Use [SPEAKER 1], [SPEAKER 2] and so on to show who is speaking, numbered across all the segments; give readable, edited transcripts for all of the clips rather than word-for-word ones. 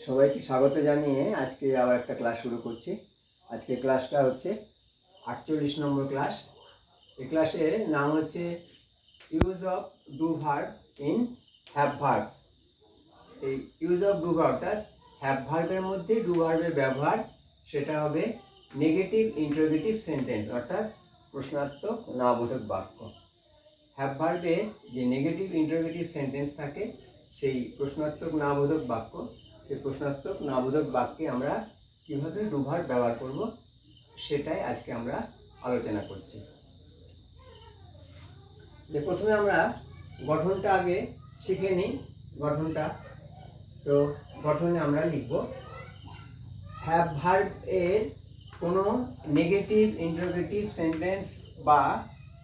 [SPEAKER 1] সবাইকে স্বাগত জানিয়ে আজকে আবার একটা ক্লাস শুরু করছি। আজকে ক্লাসটা হচ্ছে 48 নম্বর ক্লাস। এই ক্লাসের নাম হচ্ছে use of do verb in have verb. এই ইউজ অফ ডু ভার্ব অর্থাৎ হ্যাভ ভার্বের মধ্যে ডু ভার্বের ব্যবহার, সেটা হবে নেগেটিভ ইন্টারোগেটিভ সেন্টেন্স অর্থাৎ প্রশ্নাত্মক নাবোধক বাক্য। হ্যাভ ভার্বে যে নেগেটিভ ইন্টারোগেটিভ সেন্টেন্স থাকে সেই প্রশ্নাত্মক নাবোধক বাক্য, সেই প্রশ্নাত্মক নাবোধক বাক্যে আমরা কীভাবে ডু ভার্ব ব্যবহার করব সেটাই আজকে আমরা আলোচনা করছি। যে প্রথমে আমরা গঠনটা আগে শিখে নিই। গঠনটা তো গঠনে আমরা লিখব হ্যাভ ভার্ব এর কোনো নেগেটিভ ইন্টারোগেটিভ সেন্টেন্স বা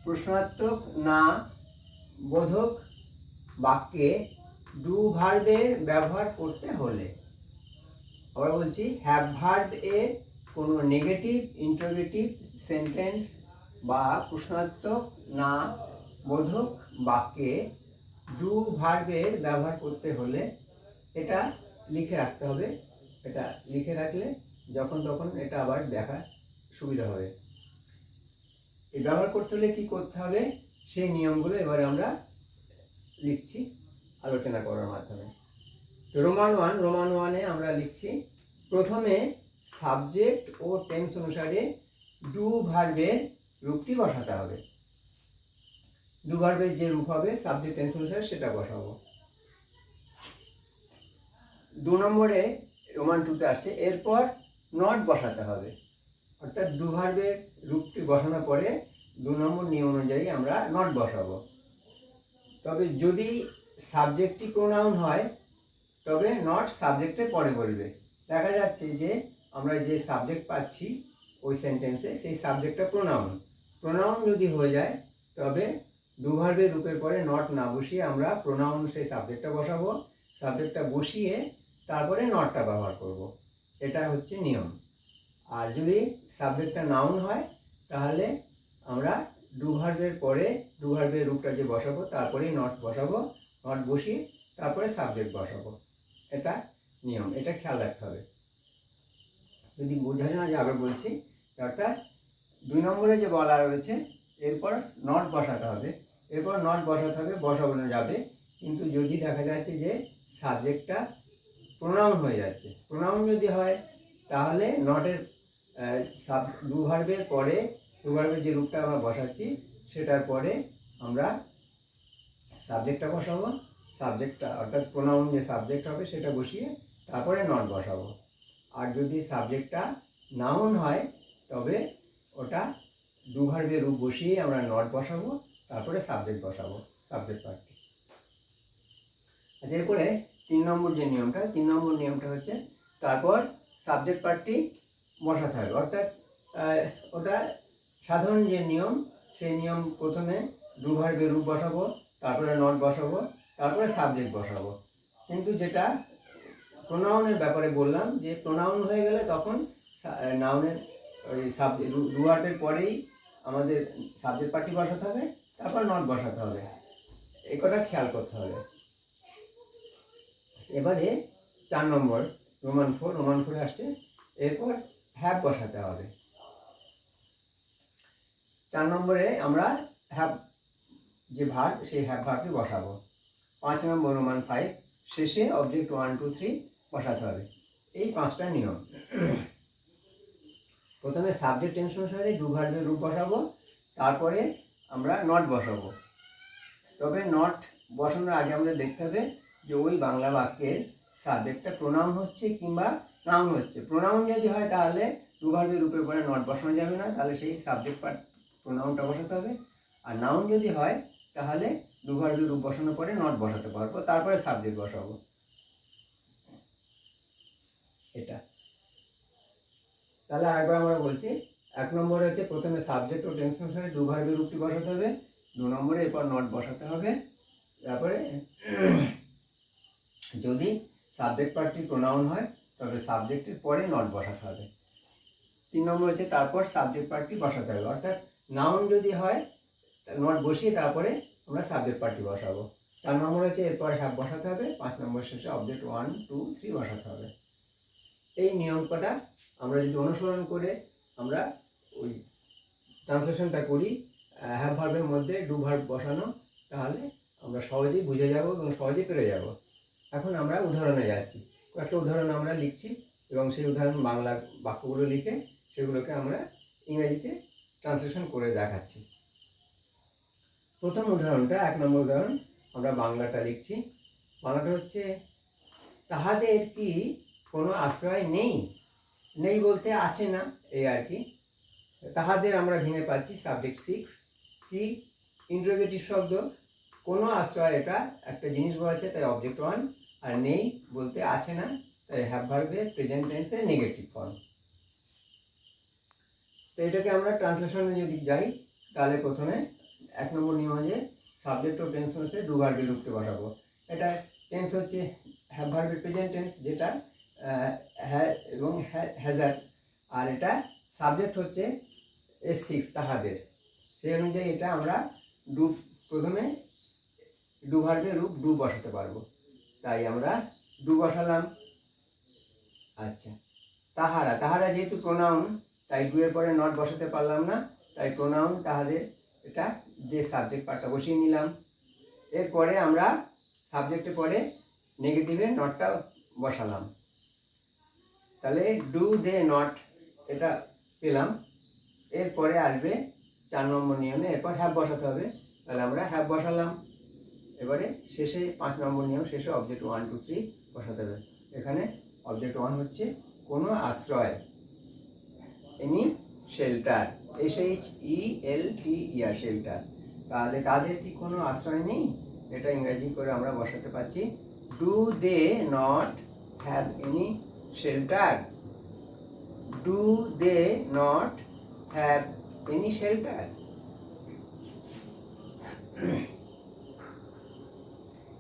[SPEAKER 1] প্রশ্নাত্মক না বোধক বাক্যে ডু ভার্বের ব্যবহার করতে হলে, আবার বলছি, হ্যাভ ভার্ব এর কোনো নেগেটিভ ইন্টারোগেটিভ সেন্টেন্স বা প্রশ্নাত্মক না বোধক বাক্যে ডু ভার্বের ব্যবহার করতে হলে এটা লিখে রাখতে হবে। এটা লিখে রাখলে যখন তখন এটা আবার দেখা সুবিধা হবে। এই ব্যবহার করতে হলে কী করতে হবে সেই নিয়মগুলো এবারে আমরা লিখছি আলোচনা করার মাধ্যমে। তো রোমান ওয়ানে আমরা লিখছি, প্রথমে সাবজেক্ট ও টেন্স অনুসারে ডু ভার্বের রূপটি বসাতে হবে। ডু ভার্বের যে রূপ হবে সাবজেক্ট টেন্স অনুসারে সেটা বসাবো। 2 নম্বরে রোমান 2তে আসছে, এরপর নট বসাতে হবে। অর্থাৎ ডু ভার্বের রূপটি বসানোর পরে 2 নম্বর নিয়ম অনুযায়ী আমরা নট বসাবো। তবে যদি সাবজেক্টটি প্রোনাউন হয় তবে নট সাবজেক্টের পরে বলবে। দেখা যাচ্ছে যে আমরা যে সাবজেক্ট পাচ্ছি ওই সেন্টেন্সে সেই সাবজেক্টটা প্রোনাউন যদি হয়ে যায় তবে ডু ভার্বের রূপের পরে নট না বসিয়ে আমরা প্রোনাউন সেই সাবজেক্টটা বসাবো। সাবজেক্টটা বসিয়ে তারপরে নটটা ব্যবহার করব। এটা হচ্ছে নিয়ম। আর যদি সাবজেক্টটা নাউন হয় তাহলে আমরা ডু ভার্বের পরে ডু ভার্বের রূপটা যে বসাবো তারপরেই নট বসাবো, নট বসিয়ে তারপরে সাবজেক্ট বসাবো। এটা নিয়ম, এটা খেয়াল রাখতে হবে। যদি বোঝা না যায় আবার বলছি, অর্থাৎ 2 নম্বরে যে বলা রয়েছে এরপর নট বসাতে হবে, এরপর নট বসাতে হবে, বসানো যাবে। কিন্তু যদি দেখা যাচ্ছে যে সাবজেক্টটা প্রোনাউন হয়ে যাচ্ছে, প্রোনাউন যদি হয় তাহলে নটের ডু ভার্বের পরে ডু ভার্বের যে রূপটা আমরা বসাচ্ছি সেটার পরে আমরা সাবজেক্টটা বসাবো। সাবজেক্টটা অর্থাৎ প্রোনাউন যে সাবজেক্ট হবে সেটা বসিয়ে তারপরে নট বসাবো। আর যদি সাবজেক্টটা নাউন হয় তবে ওটা ডু ভার্বের রূপ বসিয়ে আমরা নট বসাবো, তারপরে সাবজেক্ট বসাবো, সাবজেক্ট পার্টটি। আচ্ছা, এরপরে 3 নম্বর যে নিয়মটা, 3 নম্বর নিয়মটা হচ্ছে তারপর সাবজেক্ট পার্টটি বসাতে হবে। অর্থাৎ ওটা সাধারণ যে নিয়ম সেই নিয়ম, প্রথমে ডু ভার্বের রূপ বসাবো, তারপরে নট বসাবো, তারপরে সাবজেক্ট বসাবো। কিন্তু যেটা প্রোনাউনের ব্যাপারে বললাম যে প্রোনাউন হয়ে গেলে তখন নাউনের ওই সাবজেক্ট ডু ভার্বের পরেই আমাদের সাবজেক্ট পার্টি বসাতে হবে, তারপর নট বসাতে হবে। এই কথা খেয়াল করতে হবে। এবারে 4 নম্বর রোমান 4 আসছে, এরপর হ্যাভ বসাতে হবে। 4 নম্বরে আমরা হ্যাভ যে ভার্ব সেই হ্যাভ ভার্বটি বসাবো। 5 নম্বর রোমান 5 শেষে অবজেক্ট 1 2 3 বসাতে হবে। এই 5টা নিয়ম। প্রথমে সাবজেক্ট টেন্স অনুসারে ডু ভার্বের রূপ বসাবো, তারপরে আমরা নট বসাবো। তবে নট বসানোর আগে আমাদের দেখতে হবে যে ওই বাংলা বাক্যের সাবজেক্টটা প্রোনাউন হচ্ছে কিংবা নাউন হচ্ছে। প্রোনাউন যদি হয় তাহলে ডু ভার্বের রূপের পরে নট বসানো যাবে না, তাহলে সেই সাবজেক্ট পার্ট প্রোনাউনটা বসাতে হবে। আর নাউন যদি হয় তাহলে ডু ভার্বের রূপ বসানোর পরে নট বসাতে পারবো, তারপরে সাবজেক্ট বসাবো। এটা তাহলে আরেকবার আমরা বলছি, 1 নম্বরে হচ্ছে প্রথমে সাবজেক্ট ও টেন্স অনুসারে ডু ভার্বের রূপটি বসাতে হবে। 2 নম্বরে এরপর নট বসাতে হবে। তারপরে যদি সাবজেক্ট পার্টটি প্রোনাউন হয় তবে সাবজেক্টের পরে নট বসাতে হবে। 3 নম্বর হচ্ছে তারপর সাবজেক্ট পার্টটি বসাতে হবে। অর্থাৎ নাউন যদি হয় নট বসিয়ে তারপরে আমরা সাবজেক্ট পার্টটি বসাবো। 4 নম্বর হচ্ছে এরপর হ্যাভ বসাতে হবে। 5 নম্বর শেষে অবজেক্ট 1 2 3 বসাতে হবে। এই নিয়ম কটা আমরা যদি অনুসরণ করে আমরা ওই ট্রান্সলেশনটা করি হ্যাভ ভার্বের মধ্যে ডু ভার্ব বসানো, তাহলে আমরা সহজেই বুঝে যাব এবং সহজেই পেরে যাব। এখন আমরা উদাহরণে যাচ্ছি, কয়েকটা উদাহরণ আমরা লিখছি এবং সেই উদাহরণ বাংলা বাক্যগুলো লিখে সেগুলোকে আমরা ইংরেজিতে ট্রান্সলেশন করে দেখাচ্ছি। প্রথম উদাহরণটা 1 নম্বর উদাহরণ, আমরা বাংলাটা লিখছি। বাংলাটা হচ্ছে তাহাদের কি কোনো আশ্রয় নেই। নেই বলতে আছে না, এই আর কি। তাহাদের আমরা ভেঙে পাচ্ছি সাবজেক্ট 6, কি ইন্টারোগেটিভ শব্দ, কোনো আশ্রয়, এটা একটা জিনিস বলেছে তাই অবজেক্ট 1, আর নেই বলতে আছে না তাই হ্যাভ ভার্বের প্রেজেন্ট টেন্সের নেগেটিভ ফর্ম। তো এটাকে আমরা ট্রান্সলেশনে যদি যাই তাহলে প্রথমে 1 নম্বর নিয়ম হচ্ছে সাবজেক্ট ও টেন্স হচ্ছে ডু ভার্বের রূপে বসাবো। এটা টেন্স হচ্ছে হ্যাভ ভার্বের প্রেজেন্ট টেন্স, যেটা এবং হ্যাজার, আর এটা সাবজেক্ট হচ্ছে S6 তাহাদের। সেই অনুযায়ী এটা আমরা প্রথমে ডু ভার্বের রূপ ডু বসাতে পারবো, তাই আমরা ডু বসালাম। আচ্ছা, তাহারা, তাহারা যেহেতু প্রোনাউন তাই ডু এর পরে নট বসাতে পারলাম না, তাই প্রোনাউন তাহাদের এটা যে সাবজেক্ট পার্টটা বসিয়ে নিলাম। এরপরে আমরা সাবজেক্টের পরে নেগেটিভে নটটা বসালাম, তাহলে ডু দে নট এটা পেলাম। এরপরে আসবে 4 নম্বর নিয়মে, এরপর হ্যাভ বসাতে হবে, তাহলে আমরা হ্যাভ বসালাম। এবারে শেষে 5 নম্বর নিয়ম, শেষে অবজেক্ট 1 2 3 বসাতে হবে। এখানে অবজেক্ট 1 হচ্ছে কোনো আশ্রয়, এনি শেল্টার, SHELTER শেল্টার। তাহলে তাদের কি কোনো আশ্রয় নেই, এটা ইংরেজি করে আমরা বসাতে পারছি do they not have any shelter. Do they not have any shelter.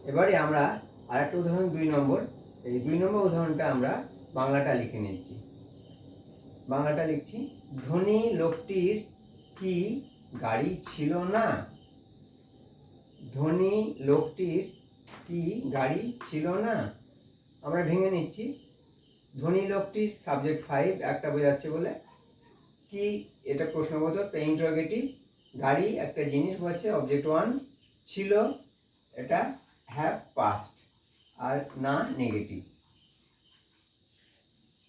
[SPEAKER 1] এবারে আমরা আরেকটা উদাহরণ 2 নম্বর, এই 2 নম্বর উদাহরণটা আমরা বাংলাটা লিখে নিচ্ছি। বাংলাটা লিখছি, ধনী লোকটির কি গাড়ি ছিল না। ধনী লোকটির কি গাড়ি ছিল না, আমরা ভেঙে নিচ্ছি। ধনী লোকটির সাবজেক্ট 5 একটা বোঝাচ্ছে বলে, কি এটা প্রশ্নবোধক তাই ইন্টারোগেটিভ, গাড়ি একটা জিনিস বলছে অবজেক্ট 1, ছিল এটা হ্যাভ পাস্ট, আর না নেগেটিভ।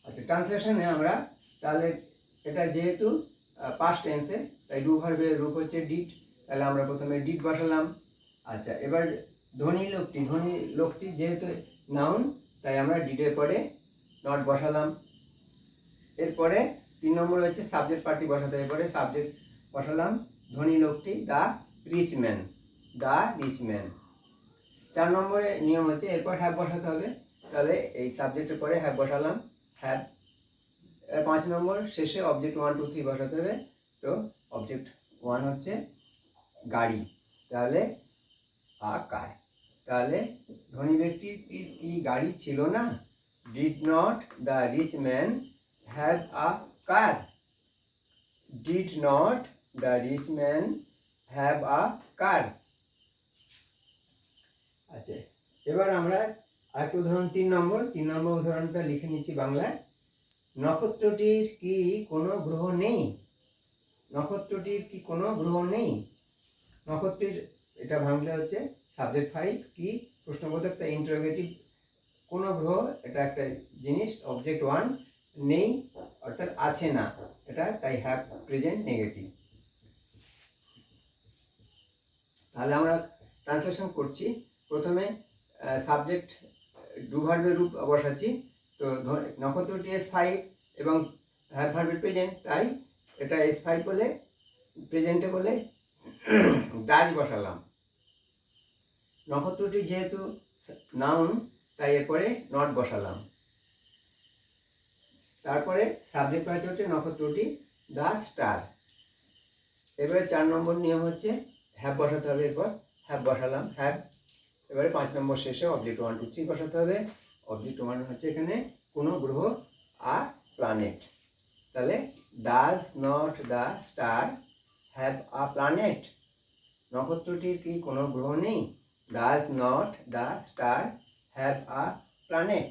[SPEAKER 1] আচ্ছা, ট্রান্সলেশনে আমরা তাহলে এটা যেহেতু পাস্ট টেন্সে তাই ডু ভার্বের রূপ হচ্ছে ডিড, তাহলে আমরা প্রথমে ডিড বসালাম। আচ্ছা, এবার ধনী লোকটি, ধনী লোকটি যেহেতু নাউন তাই আমরা ডিডের পরে নট বসালাম। এরপরে 3 নম্বর হচ্ছে সাবজেক্ট পার্টি বসাতে হবে, পরে সাবজেক্ট বসালাম ধনী লোকটি the rich man, the rich man. 4 নম্বরে নিয়ম হচ্ছে এরপর হ্যাভ বসাতে হবে, তাহলে এই সাবজেক্টের পরে হ্যাভ বসালাম, হ্যাভ। 5 নম্বর শেষে অবজেক্ট 1 2 3 বসাতে হবে, তো অবজেক্ট 1 হচ্ছে গাড়ি, তাহলে আ কার। তাহলে ধনী ব্যক্তির কি গাড়ি ছিল না, did not the rich man have a car. Did not the rich man have a car. আচ্ছা, এবার আমরা আরেকটা উদাহরণ 3 নম্বর উদাহরণটা লিখে নিচ্ছি বাংলায়। নক্ষত্রটির কি কোনো গ্রহ নেই। নক্ষত্রটির কি কোনো গ্রহ নেই, নক্ষত্রের এটা ভাঙলে হচ্ছে সাবজেক্ট 5, কি প্রশ্নবোধক তাই ইন্টারোগেটিভ, কোনো গ্রহ এটা একটা জিনিস অবজেক্ট 1, নেই অর্থাৎ আছে না, এটা তাই হ্যাভ প্রেজেন্ট নেগেটিভ। তাহলে আমরা ট্রান্সলেশন করছি। প্রথমে সাবজেক্ট ডু ভার্বের রূপ বসাচ্ছি, তো নক্ষত্রটি S5 এবং হ্যাভ ভার্বের প্রেজেন্ট, তাই এটা S5 বলে প্রেজেন্টে বলে ডাজ বসালাম। নক্ষত্রটি যেহেতু নাউন তাই এরপরে নট বসালাম। তারপরে সাবজেক্ট পাচ্ছে হচ্ছে নক্ষত্রটি দ্য স্টার। এবারে 4 নম্বর নিয়ম হচ্ছে হ্যাভ বসাতে হবে, এরপর হ্যাভ বসালাম, হ্যাভ। এবারে 5 নম্বর শেষে অবজেক্ট 1 2 3 বসাতে হবে। অবজেক্ট 1 হচ্ছে এখানে কোনো গ্রহ আর প্ল্যানেট, তাহলে does not the star have a planet. নক্ষত্রটির কি কোনো গ্রহ নেই, does not the star have a planet.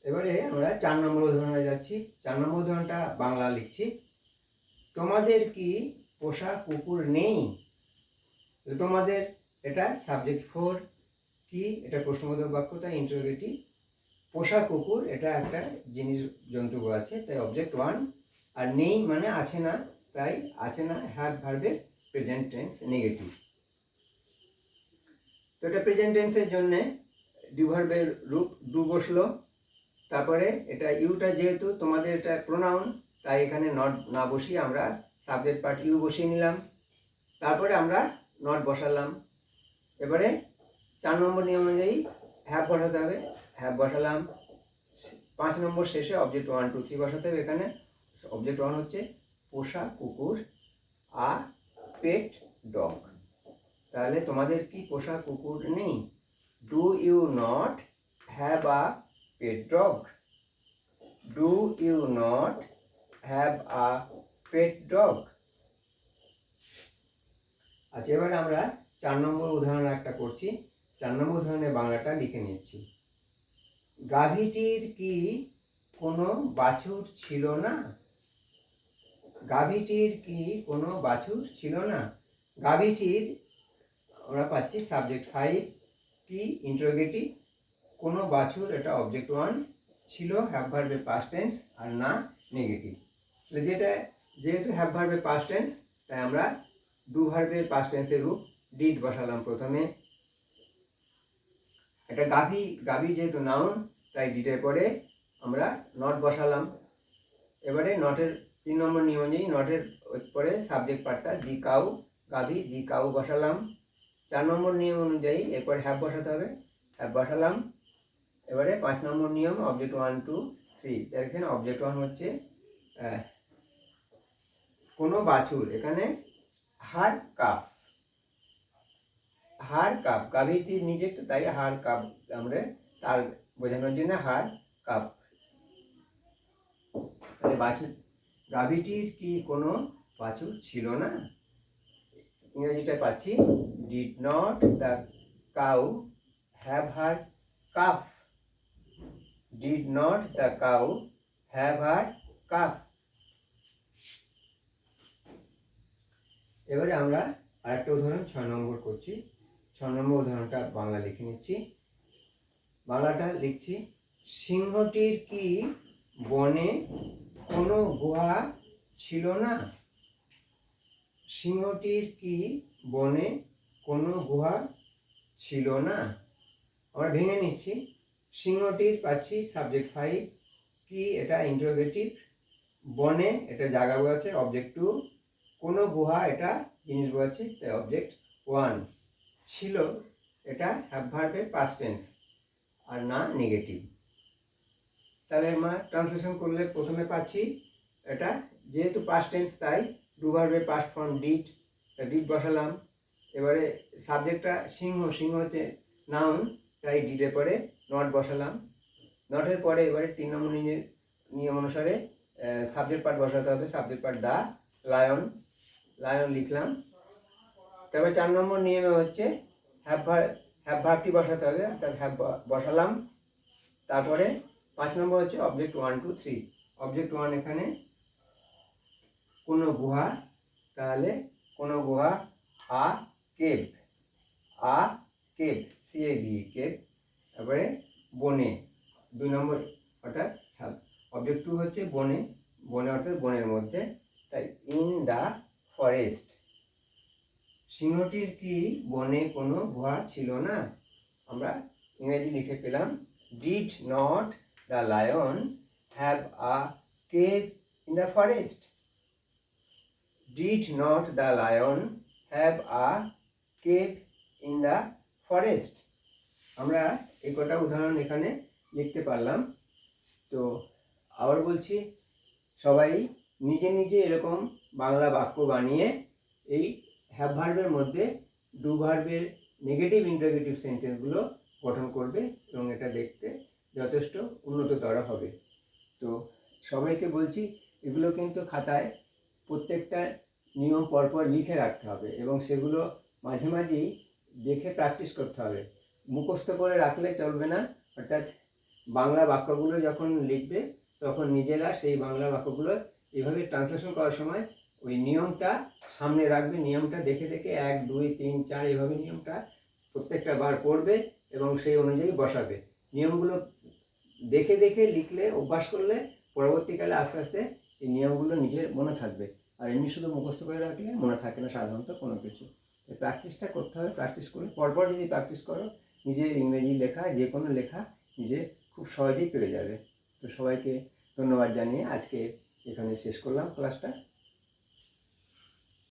[SPEAKER 1] এবারে আমরা 4 নম্বর উদাহরণে যাচ্ছি। 4 নম্বর উদাহরণটা বাংলা লিখছি। তোমাদের কি পোষা কুকুর নেই? তোমাদের এটা সাবজেক্ট 4 কি, এটা প্রশ্নবোধক বাক্য, তাই ইন্টারোগেটিভ। পোষা কুকুর এটা একটা জিনিস জন্তু আছে, তাই অবজেক্ট 1। আর নেই মানে আছে না, তাই আছে না হ্যাভ ভার্বের প্রেজেন্ট টেন্স নেগেটিভ। তো এটা প্রেজেন্ট টেন্সের জন্য ডু ভার্বের রূপ ডু বসলো। তারপরে এটা ইউটা যেহেতু তোমাদের এটা প্রোনাউন, তাই এখানে নট না বসিয়ে আমরা সাবজেক্ট পার্ট ইউ বসিয়ে নিলাম। তারপরে আমরা নট বসালাম। এবারে 4 নম্বর নিয়ম অনুযায়ী হ্যাভ বসাতে হবে, হ্যাভ বসালাম। 5 নম্বর শেষে অবজেক্ট 1 2 3 বসাতে হবে। এখানে অবজেক্ট 1 হচ্ছে পোষা কুকুর, আ পেট ডগ। তাহলে তোমাদের কি পোষা কুকুর নেই? Do you not have a pet dog? Do you not have a pet dog? আচ্ছা, এবারে আমরা 4 নম্বর উদাহরণ একটা করছি। 4 নম্বর উদাহরণে বাংলাটা লিখে নিচ্ছি। গাভীটির কি কোনো বাছুর ছিল না? গাভীটির কি কোনো বাছুর ছিল না? গাভীটির আমরা পাচ্ছি সাবজেক্ট 5 কি, ইন্টারোগেটিভ। কোনো বাছুর এটা অবজেক্ট 1, ছিল হ্যাভ ভার্বের পাস্ট টেন্স, আর না নেগেটিভ। তাহলে যেটা যেহেতু হ্যাভ ভার্বের পাস্ট টেন্স, তাই আমরা ডু ভার্বের পাস্ট টেন্সের রূপ ডিড বসালাম প্রথমে। এটা গাভী যেহেতু নাউন, তাই ডিডের পরে আমরা নট বসালাম। এবারে নটের 3 নম্বর নিয়ম অনুযায়ী নটের পরে সাবজেক্ট পার্টটা দি কাউ, গাভী দি কাউ বসালাম। 4 নম্বর নিয়ম অনুযায়ী এরপর হ্যাভ বসাতে হবে, হ্যাভ বসালাম। এবারে 5 নম্বর নিয়ম অবজেক্ট 1 2 3। এখানে অবজেক্ট 1 হচ্ছে কোনো বাছুর, এখানে হার কাফ, হার কাপ। গাভীটির নিজে তো, তাই হার কাপ আমরা তার বোঝানোর জন্য হার কাপ। তাহলে বাছুর, গাভীটির কি কোনো বাছুর ছিল না? ইংরেজিটা পাচ্ছি did not the cow have her calf. Did not the cow have her calf. এবারে আমরা আরেকটা উদাহরণ 6 নম্বর করছি। 6 নম্বর উদাহরণটা বাংলা লিখে নিচ্ছি। বাংলাটা লিখছি। সিংহটির কি বনে কোনো গুহা ছিল না? সিংহটির কি বনে কোনো গুহা ছিল না? আমরা ভেঙে নিচ্ছি। সিংহটির পাচ্ছি সাবজেক্ট 5 কি, এটা ইন্টারোগেটিভ। বনে এটা জায়গা বোঝাচ্ছে অবজেক্ট 2। কোনো গুহা এটা জিনিস বোঝাচ্ছে, তাই অবজেক্ট 1। ছিল এটা হ্যাভ ভার্বের পাস্ট টেন্স, আর না নেগেটিভ। তাহলে আমরা ট্রান্সলেশন করলে প্রথমে পাচ্ছি এটা যেহেতু পাস্ট টেন্স, তাই ডু ভার্বের পাস্ট ফর্ম ডিড, ডিড বসালাম। এবারে সাবজেক্টটা সিংহ, সিংহ হচ্ছে নাউন, তাই ডিডের পরে নট বসালাম। নটের পরে এবারে 3 নম্বর নিয়ম অনুসারে সাবজেক্ট পার্ট বসাতে হবে, সাবজেক্ট পার্ট দা লায়ন, লায়ন লিখলাম। তারপরে 4 নম্বর নিয়মে হচ্ছে হ্যাভ ভার্বটি বসাতে হবে, অর্থাৎ হ্যাভ বসালাম। তারপরে 5 নম্বর হচ্ছে অবজেক্ট 1 2 3। অবজেক্ট 1 এখানে কোনো গুহা, তাহলে কোনো গুহা, আ কেভ, আ কেভ CAV কেভ। তারপরে বনে 2 নম্বর, অর্থাৎ অবজেক্ট 2 হচ্ছে বনে, বনে অর্থাৎ বনের মধ্যে, তাই ইন দ্য ফরেস্ট। সিংহটির কি বনে কোনো গুহা ছিল না? আমরা ইংরেজি লিখে পেলাম did not the lion have a cave in the forest? Did not the lion have a cave in the forest. আমরা এই কটা উদাহরণ এখানে লিখতে পারলাম। তো আবার বলছি, সবাই নিজে নিজে এরকম বাংলা বাক্য বানিয়ে এই হ্যাভ ভার্বের মধ্যে ডু ভার্বের নেগেটিভ ইন্টারোগেটিভ সেন্টেন্সগুলো গঠন করবে, এবং এটা দেখতে যথেষ্ট উন্নততর হবে। তো সবাইকে বলছি, এগুলো কিন্তু খাতায় প্রত্যেকটা নিয়ম পরপর লিখে রাখতে হবে, এবং সেগুলো মাঝে মাঝেই দেখে প্র্যাকটিস করতে হবে। মুখস্থ করে রাখলে চলবে না, অর্থাৎ বাংলা বাক্যগুলো যখন লিখবে তখন নিজেরা সেই বাংলা বাক্যগুলো এইভাবে ট্রান্সলেশন করার সময় ওই নিয়মটা সামনে রাখবে, নিয়মটা দেখে দেখে 1 2 3 4 এইভাবে নিয়মটা প্রত্যেকটা বার পড়বে এবং সেই অনুযায়ী বসাবে। নিয়মগুলো দেখে দেখে লিখলে, অভ্যাস করলে পরবর্তীকালে আস্তে আস্তে এই নিয়মগুলো নিজের মনে থাকবে। আর এমনি শুধু মুখস্থ করে রাখলে মনে থাকে না সাধারণত কোনো কিছু। প্র্যাকটিসটা করতে হবে। প্র্যাকটিস করলে পরপর যদি প্র্যাকটিস করো, নিজের ইংরেজি লেখা, যে কোনো লেখা নিজে খুব সহজেই পেরে যাবে। তো সবাইকে ধন্যবাদ জানিয়ে আজকে এখানে শেষ করলাম ক্লাসটা।